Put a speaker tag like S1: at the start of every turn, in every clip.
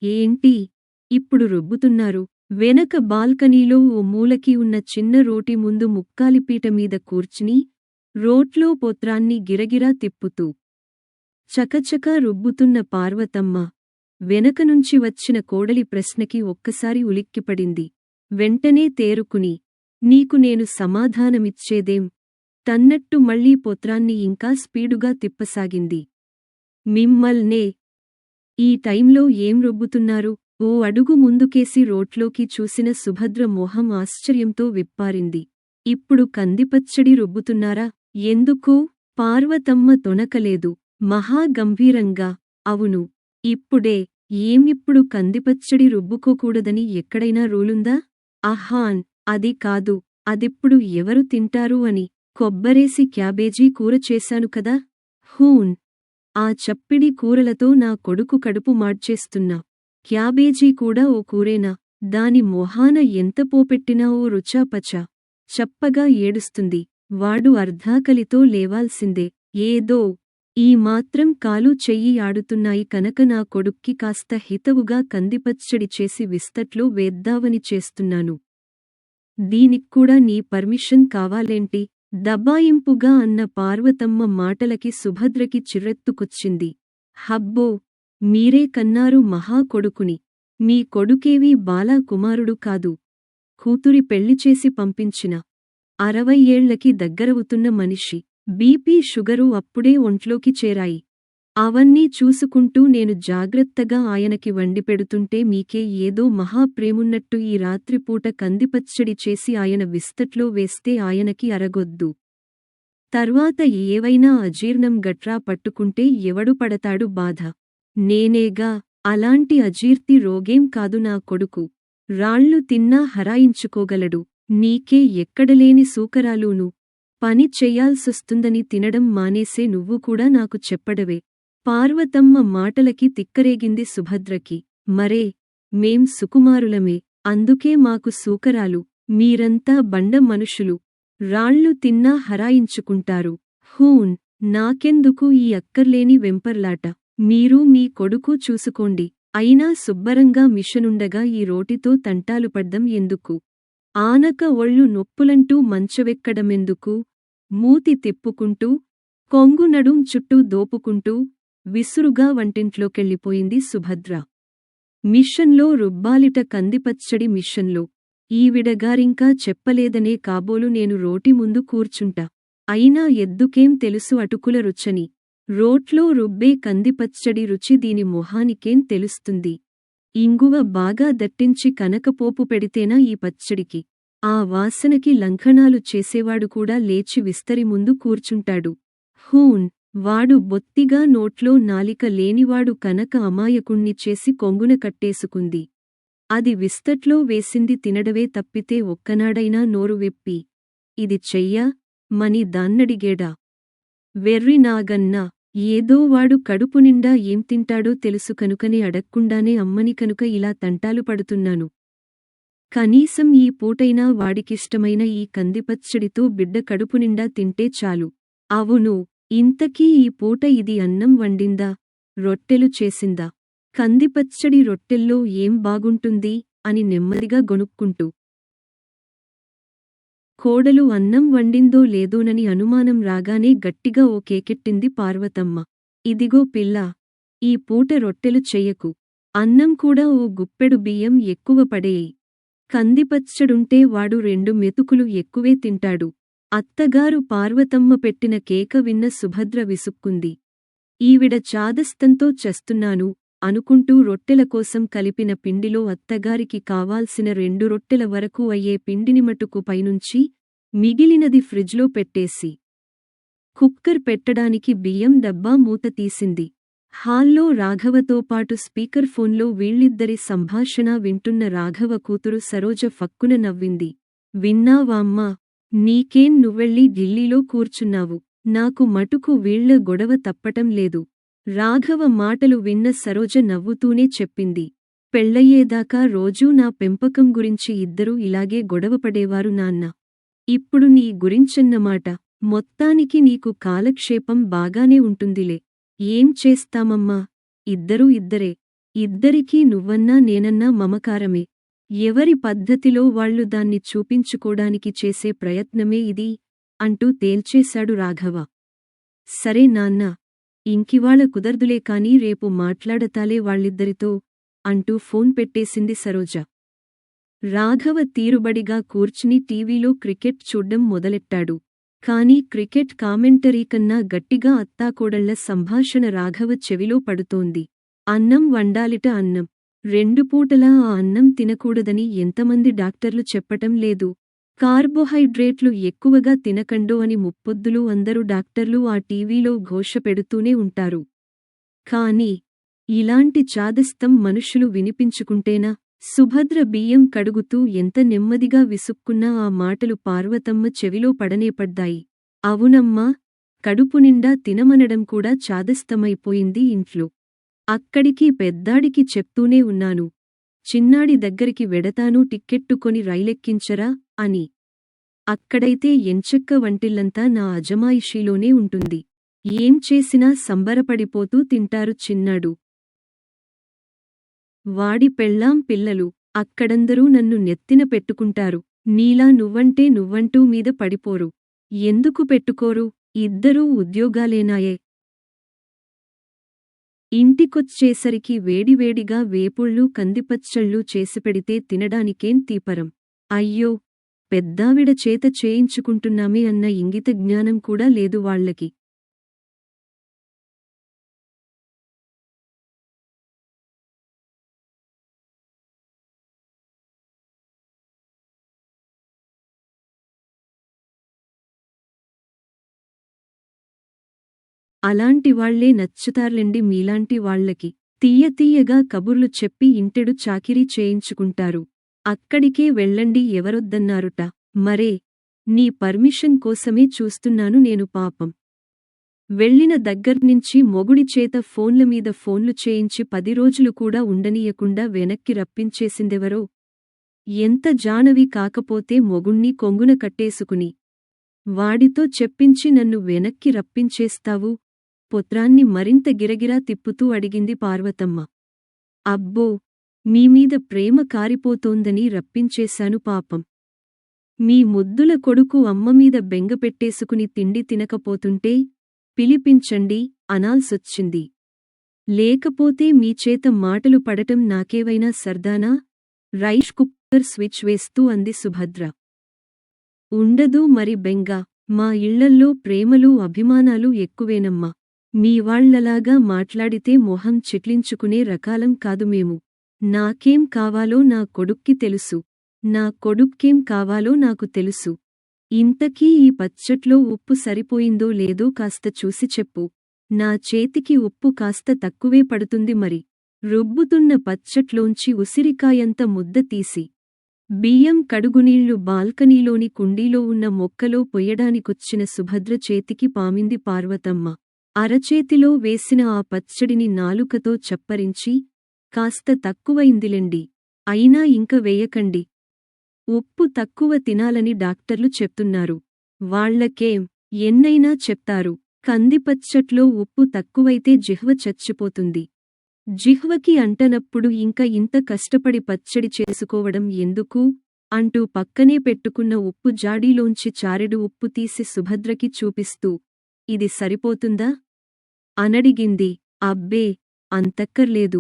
S1: ఏంటి ఇప్పుడు రుబ్బుతున్నారు? వెనక బాల్కనీలో ఓ మూలకి ఉన్న చిన్న రోటి ముందు ముక్కాలిపీట మీద కూర్చుని రోట్లో పోత్రాన్ని గిరగిరా తిప్పుతూ చకచకా రుబ్బుతున్న పార్వతమ్మ వెనకనుంచి వచ్చిన కోడలి ప్రశ్నకి ఒక్కసారి ఉలిక్కిపడింది. వెంటనే తేరుకుని, నీకు నేను సమాధానమిచ్చేదేం తన్నట్టు మళ్లీ పోత్రాన్ని ఇంకా స్పీడుగా తిప్పసాగింది. మిమ్మల్నే ఈ టైంలో ఏం రుబ్బుతున్నారు? ఓ అడుగు ముందుకేసి రోట్లోకి చూసిన సుభద్ర మొహం ఆశ్చర్యంతో విప్పారింది. ఇప్పుడు కందిపచ్చడి రుబ్బుతున్నారా? ఎందుకు? పార్వతమ్మ తొణకలేదు. మహా గంభీరంగా, అవును. ఇప్పుడే. ఏమిప్పుడు కందిపచ్చడి రుబ్బుకోకూడదని ఎక్కడైనా రూలుందా? అహాన్, అది కాదు. అదిప్పుడు ఎవరు తింటారు అని. కొబ్బరేసి క్యాబేజీ కూర చేశాను కదా. హూన్. ఆ చప్పిడి కూరలతో నా కొడుకు కడుపు మార్చేస్తున్నా. క్యాబేజీ కూడా ఓ కూరేనా? దాని మొహాన ఎంత పోపెట్టినా ఓ రుచాపచా. చప్పగా ఏడుస్తుంది. వాడు అర్ధాకలితో లేవాల్సిందే. ఏదో ఈ మాత్రం కాలు చెయ్యి ఆడుతున్నాయి కనక నా కొడుక్కి కాస్త హితవుగా కందిపచ్చడి చేసి విస్తట్లో వేద్దావని చేస్తున్నాను. దీనిక్కూడా నీ పర్మిషన్ కావాలేంటి? దబాయింపుగా అన్న పార్వతమ్మ మాటలకి సుభద్రకి చిర్రెత్తుకొచ్చింది. హబ్బో! మీరే కన్నారు మహా కొడుకుని. మీ కొడుకేవీ బాలా కుమారుడు కాదు. కూతురి పెళ్లిచేసి పంపించిన 60 ఏళ్లకి దగ్గరవుతున్న మనిషి. బీపీ షుగరు అప్పుడే ఒంట్లోకి చేరాయి. అవన్నీ చూసుకుంటూ నేను జాగ్రత్తగా ఆయనకి వండిపెడుతుంటే మీకే ఏదో మహాప్రేమున్నట్టు ఈ రాత్రిపూట కందిపచ్చడి చేసి ఆయన విస్తట్లో వేస్తే ఆయనకి అరగొద్దు. తర్వాత ఏవైనా అజీర్ణం గట్రా పట్టుకుంటే ఎవడు పడతాడు బాధ? నేనేగా. అలాంటి అజీర్తి రోగేం కాదు నా కొడుకు. రాళ్ళు తిన్నా హరాయించుకోగలడు. నీకే ఎక్కడలేని సూకరాలూను. పని చెయ్యాల్సొస్తుందని తినడం మానేసే నువ్వు కూడా నాకు చెప్పడవే. పార్వతమ్మ మాటలకి తిక్కరేగింది సుభద్రకి. మరే, మేం సుకుమారులమే. అందుకే మాకు సూకరాలు. మీరంతా బండ మనుషులు. రాళ్ళు తిన్నా హరాయించుకుంటారు. హూన్. నాకెందుకు ఈ అక్కర్లేని వెంపర్లాట? మీరు మీ కొడుకు చూసుకోండి. అయినా శుబ్బరంగా మిషనుండగా ఈ రోటితో తంటాలు పడ్డం ఎందుకు? ఆనక ఒళ్ళు నొప్పులంటూ మంచవెక్కడమెందుకు? మూతి తిప్పుకుంటూ, కొంగు నడుం చుట్టూ దోపుకుంటూ, విసురుగా వంటింట్లోకెళ్ళిపోయింది సుభద్ర. మిషన్లో రుబ్బాలిట కందిపచ్చడి మిషన్లో. ఈవిడగారింకా చెప్పలేదనే కాబోలు నేను రోటి ముందు కూర్చుంటా. అయినా ఎద్దుకేం తెలుసు అటుకుల రుచని? రోట్లో రుబ్బే కందిపచ్చడి రుచి దీని మొహానికేం తెలుస్తుంది? ఇంగువ బాగా దట్టించి కనకపోపు పెడితేనా ఈ పచ్చడికి? ఆ వాసనకి లంఘనాలు చేసేవాడు కూడా లేచి విస్తరి ముందు కూర్చుంటాడు. హూన్. వాడు బొత్తిగా నోట్లో నాలిక లేనివాడు కనక అమాయకుణ్ణి చేసి కొంగున కట్టేసుకుంది. అది విస్తట్లో వేసింది తినడవే తప్పితే ఒక్కనాడైనా నోరు విప్పి ఇది చెయ్యా మని దాన్నడిగేడా? వెర్రినాగన్నా. ఏదో వాడు కడుపునిండా ఏం తింటాడో తెలుసు కనుకనే అడక్కుండానే అమ్మని కనుక ఇలా తంటాలు పడుతున్నాను. కనీసం ఈ పూటైనా వాడికిష్టమైన ఈ కందిపచ్చడితో బిడ్డ కడుపునిండా తింటే చాలు. అవును. ఇంతకీ ఈ పూట ఇది అన్నం వండిందా? రొట్టెలు చేసిందా? కందిపచ్చడి రొట్టెల్లో ఏం బాగుంటుంది? అని నెమ్మదిగా గొనుక్కుంటూ కోడలు అన్నం వండిందో లేదోనని అనుమానం రాగానే గట్టిగా ఓ కేకెట్టింది పార్వతమ్మ. ఇదిగో పిల్లా! ఈ పూట రొట్టెలు చెయ్యకు. అన్నం కూడా ఓ గుప్పెడు బియ్యం ఎక్కువ పడేయి. కందిపచ్చడుంటే వాడు 2 మెతుకులు ఎక్కువే తింటాడు. అత్తగారు పార్వతమ్మ పెట్టిన కేక విన్న సుభద్ర విసుక్కుంది. ఈవిడ చాదస్తంతో చస్తున్నాను అనుకుంటూ రొట్టెల కోసం కలిపిన పిండిలో అత్తగారికి కావాల్సిన 2 రొట్టెల వరకు అయ్యే పిండినిమటుకు పైనుంచి మిగిలినది ఫ్రిజ్లో పెట్టేసి కుక్కర్ పెట్టడానికి బియ్యం డబ్బా మూత తీసింది. హాల్లో రాఘవతోపాటు స్పీకర్ ఫోన్లో వీళ్ళిద్దరి సంభాషణ వింటున్న రాఘవ కూతురు సరోజ ఫక్కున నవ్వింది. విన్నావామ్మా? నీకేం నువ్వెళ్ళి ఢిల్లీలో కూర్చున్నావు. నాకు మటుకు వీళ్ళ గొడవ తప్పటం లేదు. రాఘవ మాటలు విన్న సరోజ నవ్వుతూనే చెప్పింది. పెళ్ళయ్యేదాకా రోజూ నా పెంపకం గురించి ఇద్దరూ ఇలాగే గొడవపడేవారు నాన్న. ఇప్పుడు నీ గురించన్నమాట. మొత్తానికి నీకు కాలక్షేపం బాగానే ఉంటుందిలే. ఏం చేస్తామమ్మా? ఇద్దరూ ఇద్దరే. ఇద్దరికీ నువ్వన్నా నేనన్నా మమకారమే. ఎవరి పద్ధతిలో వాళ్లు దాన్ని చూపించుకోడానికి చేసే ప్రయత్నమే ఇది అంటూ తేల్చేశాడు రాఘవ. సరే నాన్నా, ఇంకివాళ కుదర్దులే కానీ రేపు మాట్లాడతాలే వాళ్ళిద్దరితో అంటూ ఫోన్ పెట్టేసింది సరోజ. రాఘవ తీరుబడిగా కూర్చుని టీవీలో క్రికెట్ చూడ్డం మొదలెట్టాడు. కాని క్రికెట్ కామెంటరీ కన్నా గట్టిగా అత్తాకోడళ్ల సంభాషణ రాఘవ చెవిలో పడుతోంది. అన్నం వండాలిట అన్నం. 2 పూటలా ఆ అన్నం తినకూడదని ఎంతమంది డాక్టర్లు చెప్పటం లేదు. కార్బోహైడ్రేట్లు ఎక్కువగా తినకండో అని ముప్పొద్దులు అందరూ డాక్టర్లు ఆ టీవీలో ఘోష పెడుతూనే ఉంటారు. కాని ఇలాంటి చాదస్తం మనుషులు వినిపించుకుంటేనా? సుభద్ర బియ్యం కడుగుతూ ఎంత నెమ్మదిగా విసుక్కున్నా ఆ మాటలు పార్వతమ్మ చెవిలో పడనేపడ్డాయి. అవునమ్మా, కడుపునిండా తినమనడం కూడా చాదస్తమైపోయింది ఇంట్లో. అక్కడికి పెద్దాడికి చెప్తూనే ఉన్నాను. చిన్నాడి దగ్గరికి వెడతాను టిక్కెట్టుకొని రైలెక్కించరా అని. అక్కడైతే ఎంచక్క వంటిల్లంతా నా అజమాయిషీలోనే ఉంటుంది. ఏం చేసినా సంబరపడిపోతూ తింటారు చిన్నాడు. వాడి పెళ్ళాం పిల్లలు. అక్కడందరూ నన్ను నెత్తిన పెట్టుకుంటారు. నీలా నువ్వంటూ మీద పడిపోరు. ఎందుకు పెట్టుకోరు? ఇద్దరూ ఉద్యోగాలేనాయే. ఇంటికొచ్చేసరికి వేడివేడిగా వేపుళ్ళూ కందిపచ్చళ్ళూ చేసిపెడితే తినడానికేం తీపరం. అయ్యో, పెద్దావిడ చేత చేయించుకుంటున్నామే అన్న ఇంగిత జ్ఞానం కూడా లేదు వాళ్లకి. అలాంటివాళ్లే నచ్చుతార్లెండి మీలాంటి వాళ్లకి. తీయతీయగా కబుర్లు చెప్పి ఇంటెడు చాకిరీ చేయించుకుంటారు. అక్కడికే వెళ్ళండి ఎవరొద్దన్నారుట. మరే, నీ పర్మిషన్ కోసమే చూస్తున్నాను నేను పాపం. వెళ్ళిన దగ్గర్నించి మొగుడి చేత ఫోన్లమీద ఫోన్లు చేయించి 10 రోజులు కూడా ఉండనీయకుండా వెనక్కి రప్పించేసిందెవరో. ఎంత జానవి కాకపోతే మొగుణ్ణి కొంగున కట్టేసుకుని వాడితో చెప్పించి నన్ను వెనక్కి రప్పించేస్తావు? పొత్రాన్ని మరింత గిరగిరా తిప్పుతూ అడిగింది పార్వతమ్మ. అబ్బో, మీమీద ప్రేమ కారిపోతోందని రప్పించేశాను పాపం. మీ ముద్దుల కొడుకు అమ్మమీద బెంగపెట్టేసుకుని తిండి తినకపోతుంటే పిలిపించండి అనాల్సొచ్చింది. లేకపోతే మీచేత మాటలు పడటం నాకేవైనా సర్దానా? రైస్ కుక్కర్ స్విచ్ వేస్తూ అంది సుభద్ర. ఉండదు మరి బెంగ. మా ఇళ్లల్లో ప్రేమలు అభిమానాలు ఎక్కువేనమ్మా. మీవాళ్లలాగా మాట్లాడితే మొహం చిట్లించుకునే రకాలం కాదు మేము. నాకేం కావాలో నా కొడుక్కి తెలుసు. నా కొడుక్కేం కావాలో నాకు తెలుసు. ఇంతకీ ఈ పచ్చట్లో ఉప్పు సరిపోయిందో లేదో కాస్త చూసి చెప్పు. నా చేతికి ఉప్పు కాస్త తక్కువే పడుతుంది మరి. రుబ్బుతున్న పచ్చట్లోంచి ఉసిరికాయంత ముద్ద తీసి బియ్యం కడుగునీళ్లు బాల్కనీలోని కుండీలో ఉన్న మొక్కలో పొయ్యడానికొచ్చిన సుభద్ర చేతికి పామింది పార్వతమ్మ. అరచేతిలో వేసిన ఆ పచ్చడిని నాలుకతో చప్పరించి, కాస్త తక్కువైందిలెండి. అయినా ఇంక వేయకండి. ఉప్పు తక్కువ తినాలని డాక్టర్లు చెప్తున్నారు. వాళ్లకేం ఎన్నైనా చెప్తారు. కందిపచ్చట్లో ఉప్పు తక్కువైతే జిహ్వ చచ్చిపోతుంది. జిహ్వకి అంటనప్పుడు ఇంక ఇంత కష్టపడి పచ్చడి చేసుకోవడం ఎందుకు? అంటూ పక్కనే పెట్టుకున్న ఉప్పు జాడీలోంచి చారెడు ఉప్పు తీసి సుభద్రకి చూపిస్తూ, ఇది సరిపోతుందా? అనడిగింది. అబ్బే, అంతక్కర్లేదు.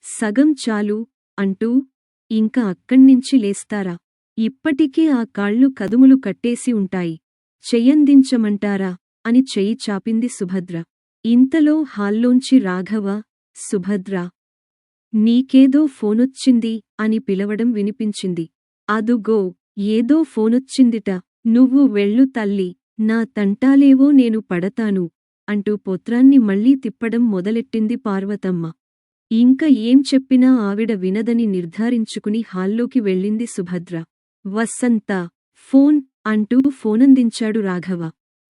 S1: సగం చాలు అంటూ ఇంక అక్కణ్ణించి లేస్తారా? ఇప్పటికే ఆ కాళ్ళు కదుములు కట్టేసి ఉంటాయి. చెయ్యందించమంటారా అని చెయ్యి చాపింది సుభద్ర. ఇంతలో హాల్లోంచి రాఘవ, సుభద్రా, నీకేదో ఫోనొచ్చింది అని పిలవడం వినిపించింది. అదుగో, ఏదో ఫోనొచ్చిందిట. నువ్వు వెళ్ళు తల్లి, నా తంటాలేవో నేను పడతాను అంటూ పొత్రాన్ని మళ్లీ తిప్పడం మొదలెట్టింది పార్వతమ్మ. ఇంక ఏం చెప్పినా ఆవిడ వినదని నిర్ధారించుకుని హాల్లోకి వెళ్ళింది సుభద్ర. వసంత, ఫోన్ అంటూ ఫోనందించాడు రాఘవ.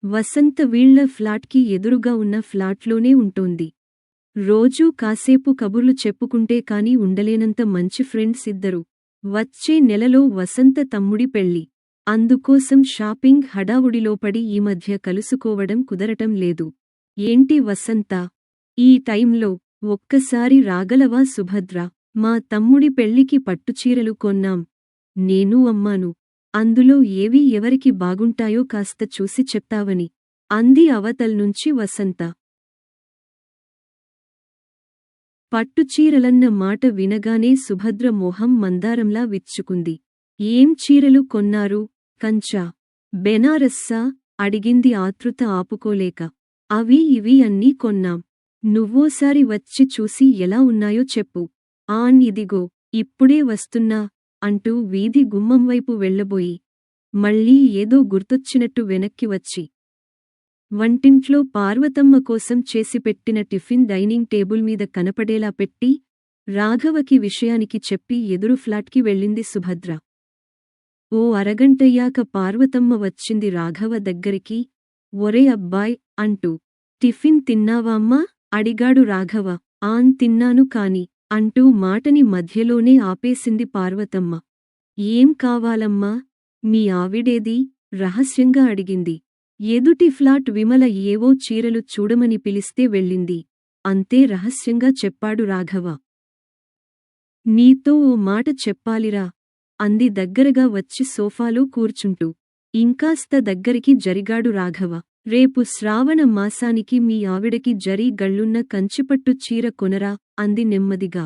S1: వసంత వీళ్ల ఫ్లాట్కి ఎదురుగా ఉన్న ఫ్లాట్లోనే ఉంటోంది. రోజూ కాసేపు కబుర్లు చెప్పుకుంటే కాని ఉండలేనంత మంచి ఫ్రెండ్స్ ఇద్దరు. వచ్చే నెలలో వసంత తమ్ముడి పెళ్లి. అందుకోసం షాపింగ్ హడావుడిలోపడి ఈ మధ్య కలుసుకోవడం కుదరటం లేదు. ఏంటి వసంతా, ఈ టైంలో ఒక్కసారి రాగలవా సుభద్ర? మా తమ్ముడి పెళ్ళికి పట్టుచీరలు కొన్నాం. నేనూ అమ్మాను. అందులో ఏవి ఎవరికి బాగుంటాయో కాస్త చూసి చెప్తావని అంది అవతల్నుంచి వసంత. పట్టుచీరలన్న మాట వినగానే సుభద్ర మొహం మందారంలా విచ్చుకుంది. ఏం చీరలు కొన్నారు? కంచా, బెనారస్సా? అడిగింది ఆతృత ఆపుకోలేక. అవి ఇవి అన్నీ కొన్నాం. నువ్వోసారి వచ్చి చూసి ఎలా ఉన్నాయో చెప్పు. ఇదిగో ఇప్పుడే వస్తున్నా అంటూ వీధి గుమ్మంవైపు వెళ్ళబోయి మళ్ళీ ఏదో గుర్తొచ్చినట్టు వెనక్కి వచ్చి వంటింట్లో పార్వతమ్మ కోసం చేసిపెట్టిన టిఫిన్ డైనింగ్ టేబుల్ మీద కనపడేలా పెట్టి రాఘవకి విషయానికి చెప్పి ఎదురు ఫ్లాట్కి వెళ్ళింది సుభద్ర. ఓ అరగంటయ్యాక పార్వతమ్మ వచ్చింది రాఘవ దగ్గరికి. ఒరే అబ్బాయ్ అంటూ. టిఫిన్ తిన్నావామ్మా? అడిగాడు రాఘవ. తిన్నాను కాని అంటూ మాటని మధ్యలోనే ఆపేసింది పార్వతమ్మ. ఏం కావాలమ్మా? మీ ఆవిడేది? రహస్యంగా అడిగింది. ఎదుటి ఫ్లాట్ విమల ఏవో చీరలు చూడమని పిలిస్తే వెళ్ళింది. అంతే రహస్యంగా చెప్పాడు రాఘవ. నీతో ఓ మాట చెప్పాలిరా అంది దగ్గరగా వచ్చి సోఫాలో కూర్చుంటూ. ఇంకాస్త దగ్గరికి జరిగాడు రాఘవ. రేపు శ్రావణ మాసానికి మీ ఆవిడకి జరీ గళ్ళున్న కంచిపట్టు చీర కొనరా అంది నెమ్మదిగా.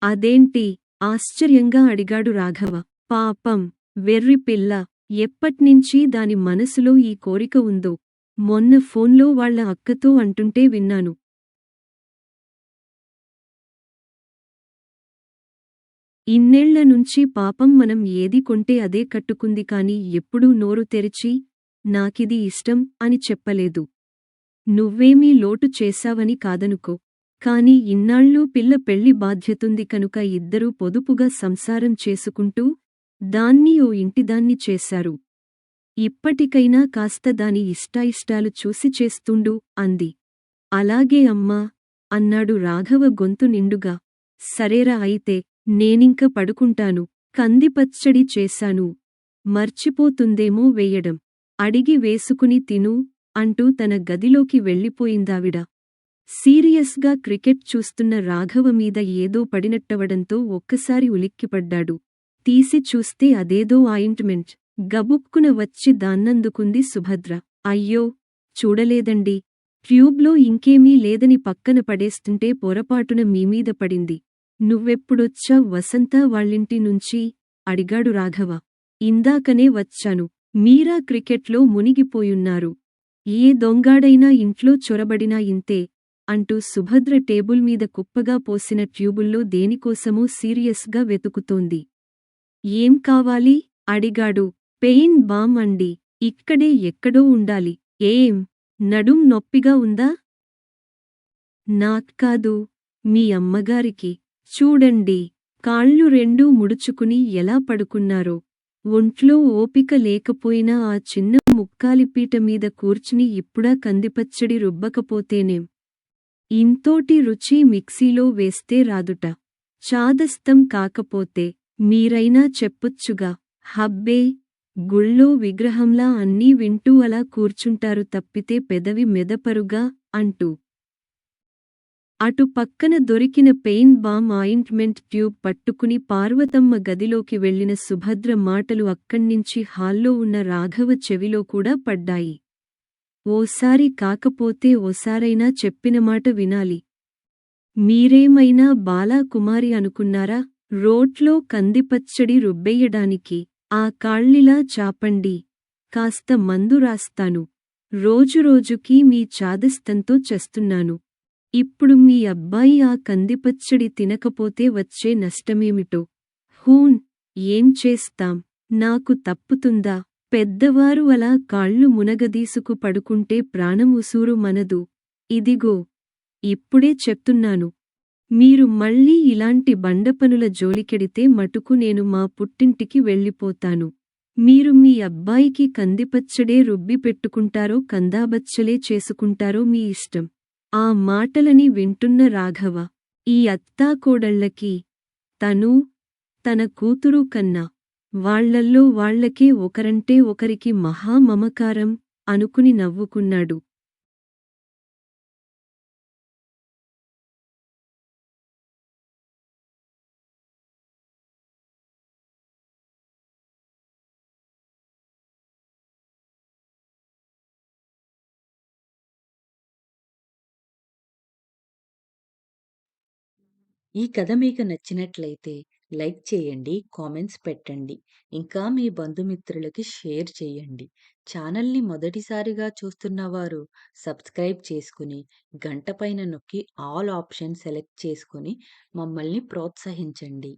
S1: అదేంటి? ఆశ్చర్యంగా అడిగాడు రాఘవ. పాపం వెర్రిపిల్ల, ఎప్పట్నించి దాని మనసులో ఈ కోరిక ఉందో మొన్న ఫోన్లో వాళ్ళ అక్కతో అంటుంటే విన్నాను. ఇన్నేళ్ల నుంచి పాపం మనం ఏది కొంటే అదే కట్టుకుంది కాని ఎప్పుడూ నోరు తెరిచి నాకిది ఇష్టం అని చెప్పలేదు. నువ్వేమీ లోటు చేశావని కాదనుకో. కాని ఇన్నాళ్ళూ పిల్ల పెళ్లి బాధ్యతుంది కనుక ఇద్దరూ పొదుపుగా సంసారం చేసుకుంటూ దాన్ని ఓ ఇంటిదాన్ని చేశారు. ఇప్పటికైనా కాస్త దాని ఇష్టాయిష్టాలు చూసి చేస్తుండు అంది. అలాగే అమ్మా అన్నాడు రాఘవ గొంతు నిండుగా. సరేరా అయితే నేనింక పడుకుంటాను. కందిపచ్చడి చేశాను. మర్చిపోతుందేమో వేయడం. అడిగి వేసుకుని తిను అంటూ తన గదిలోకి వెళ్ళిపోయిందావిడ. సీరియస్గా క్రికెట్ చూస్తున్న రాఘవ మీద ఏదో పడినట్టవడంతో ఒక్కసారి ఉలిక్కిపడ్డాడు. తీసి చూస్తే అదేదో ఆయింట్మెంట్. గబుక్కున వచ్చి దాన్నందుకుంది సుభద్ర. అయ్యో చూడలేదండి. ట్యూబ్లో ఇంకేమీ లేదని పక్కన పడేస్తుంటే పొరపాటున మీమీద పడింది. నువ్వెప్పుడొచ్చావ్ వసంత వాళ్ళింటి నుంచి? అడిగాడు రాఘవ. ఇందాకనే వచ్చాను. మీరా క్రికెట్లో మునిగిపోయున్నారు. ఏ దొంగాడైనా ఇంట్లో చొరబడినా ఇంతే అంటూ సుభద్ర టేబుల్ మీద కుప్పగా పోసిన ట్యూబుల్లో దేనికోసమో సీరియస్గా వెతుకుతోంది. ఏం కావాలి? అడిగాడు. పెయిన్ బామ్ అండి. ఇక్కడే ఎక్కడో ఉండాలి. ఏం నడుం నొప్పిగా ఉందా? నాక్కాదు, మీ అమ్మగారికి. చూడండి కాళ్ళు రెండూ ముడుచుకుని ఎలా పడుకున్నారో. ఒంట్లో ఓపిక లేకపోయినా ఆ చిన్న ముక్కాలిపీట మీద కూర్చుని ఇప్పుడా కందిపచ్చడి రుబ్బకపోతేనేం? ఇంతోటి రుచి మిక్సీలో వేస్తే రాదుట. చాదస్తం కాకపోతే మీరైనా చెప్పొచ్చుగా. హబ్బే గుళ్ళో విగ్రహంలా అన్నీ వింటూ అలా కూర్చుంటారు తప్పితే పెదవి మెదపరుగా అంటూ. అటు పక్కన దొరికిన పెయిన్ బామ్ ఆయింట్మెంట్ ట్యూబ్ పట్టుకుని పార్వతమ్మ గదిలోకి వెళ్లిన సుభద్ర మాటలు అక్కణ్ణించి హాల్లో ఉన్న రాఘవ చెవిలో కూడా పడ్డాయి. ఓసారి కాకపోతే ఓసారైనా చెప్పినమాట వినాలి. మీరేమైనా బాలాకుమారి అనుకున్నారా? రోట్లో కందిపచ్చడి రుబ్బెయ్యడానికి ఆ కాళ్ళిలా చాపండి. కాస్త మందు రాస్తాను. రోజురోజుకీ మీ చాదస్తంతో చస్తున్నాను. ఇప్పుడు మీ అబ్బాయి ఆ కందిపచ్చడి తినకపోతే వచ్చే నష్టమేమిటో. హూన్ ఏం చేస్తాం? నాకు తప్పుతుందా? పెద్దవారు అలా కాళ్ళు మునగదీసుకు పడుకుంటే ప్రాణం ఉసూరు మనదు. ఇదిగో ఇప్పుడే చెప్తున్నాను. మీరు మళ్ళీ ఇలాంటి బండపనుల జోలికెడితే మటుకు నేను మా పుట్టింటికి వెళ్ళిపోతాను. మీరు మీ అబ్బాయికి కందిపచ్చడే రుబ్బి పెట్టుకుంటారో కందాబచ్చలే చేసుకుంటారో మీ ఇష్టం. ఆ మాటలని వింటున్న రాఘవ ఈ అత్తాకోడళ్ళకి తనూ తన కూతురు కన్నా వాళ్లల్లో వాళ్లకే ఒకరంటే ఒకరికి మహా మమకారం అనుకుని నవ్వుకున్నాడు.
S2: ఈ కథ మీకు నచ్చినట్లయితే లైక్ చేయండి, కామెంట్స్ పెట్టండి. ఇంకా మీ బంధుమిత్రులకి షేర్ చేయండి. ఛానల్‌ని మొదటిసారిగా చూస్తున్నవారు సబ్స్క్రైబ్ చేసుకుని, గంట పైన నొక్కి ఆల్ ఆప్షన్ సెలెక్ట్ చేసుకొని మమ్మల్ని ప్రోత్సహించండి.